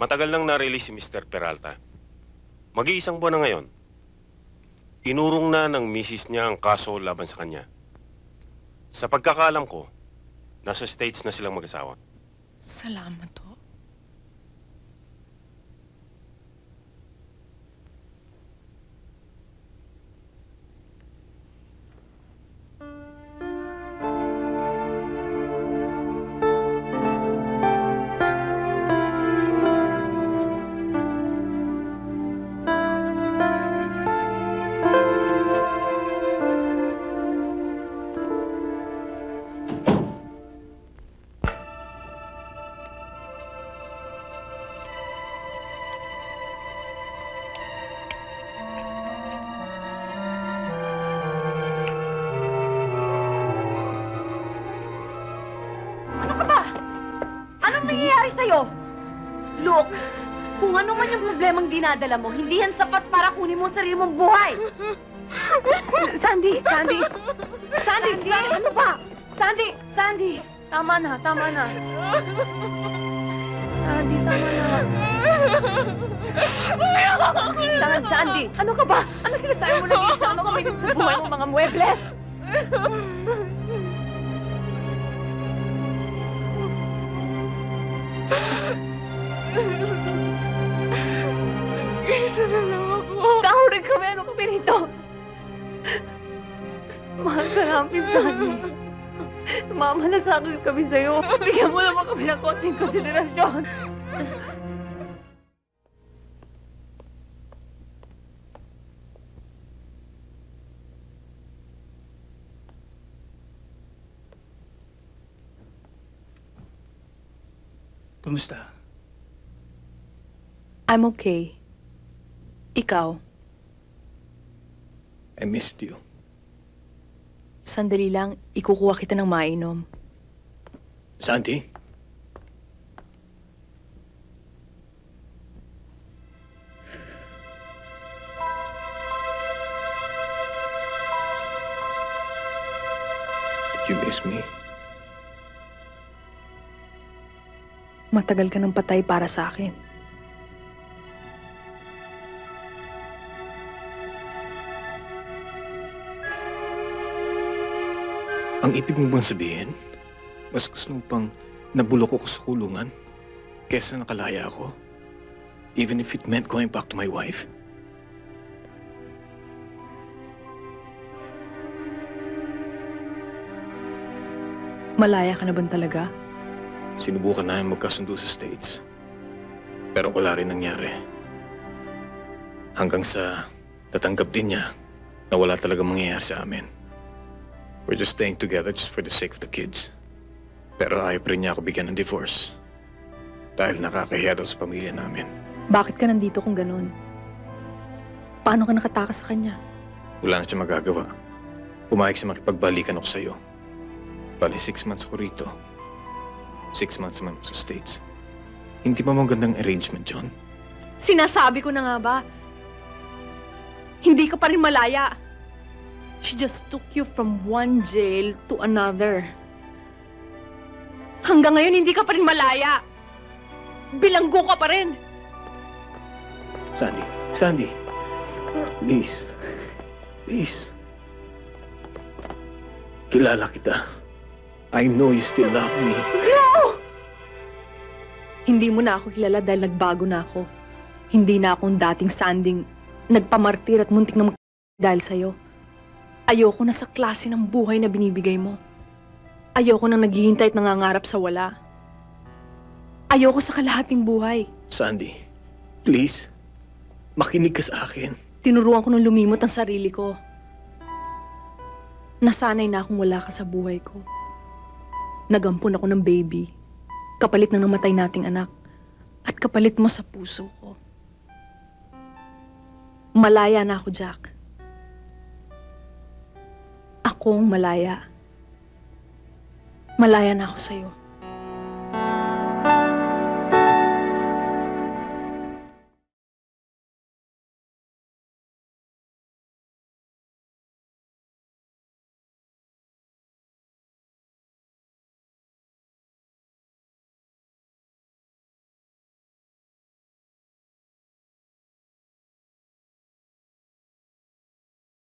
Matagal nang na-release si Mr. Peralta. Mag-iisang buwan na ngayon. Inurong na ng misis niya ang kaso laban sa kanya. Sa pagkakaalam ko, nasa States na silang mag-asawa. Salamat ho. Look, kung ano man yung problemang dinadala mo, hindi yan sapat para kunin mo ang sarili mong buhay. Sandy! Ano ba? Sandy! Tama na. Sandy, tama na. Sandy, ano ka ba? Ano sinasabi mo na isa? Ano ka may dito sa buhay mo, mga muebles? Isa na lang ako. Tahurag kami, ano kami rito? Mahal ka namin, Sandy. Mamalasakit kami sa'yo. Bigyan mo naman kami ng konting konsiderasyon. Kumusta? I'm okay. Ikaw? I missed you. Sandali lang, ikukuha kita ng mainom. Sandy? Did you miss me? Matagal ka ng patay para sa akin. Ang ibig mo bang sabihin, mas gusto mo pang nabulok ako sa kulungan kesa nakalaya ako? Even if it meant going back to my wife? Malaya ka na ba talaga? Sinubukan namin magkasundo sa States. Pero wala rin nangyari. Hanggang sa tatanggap din niya na wala talaga mangyayari sa amin. We're just staying together just for the sake of the kids. Pero ayaw pa rin niya ako bigyan ng divorce. Dahil nakakahiya daw sa pamilya namin. Bakit ka nandito kung ganun? Paano ka nakatakas sa kanya? Wala na siya magagawa. Pumayag siya makipagbalikan ako sa'yo. Bali, 6 months ako rito. 6 months naman sa States. Hindi ba magandang arrangement, John? Sinasabi ko na nga ba? Hindi ka pa rin malaya. She just took you from one jail to another. Hanggang ngayon, hindi ka pa rin malaya. Bilanggo ka pa rin. Sandy. Please. Please. Kilala kita. I know you still love me. No! Hindi mo na ako kilala dahil nagbago na ako. Hindi na akong dating Sanding nagpamartir at muntik na dahil sa'yo. Ayoko na sa klase ng buhay na binibigay mo. Ayoko nang naghihintay at nangangarap sa wala. Ayoko sa kalahating buhay. Sandy, please. Makinig ka sa akin. Tinuruan ko nung lumimot ang sarili ko. Nasanay na akong wala ka sa buhay ko. Nagampun ako ng baby. Kapalit ng namatay nating anak. At kapalit mo sa puso ko. Malaya na ako, Jack. Akong malaya. Malaya na ako sa'yo.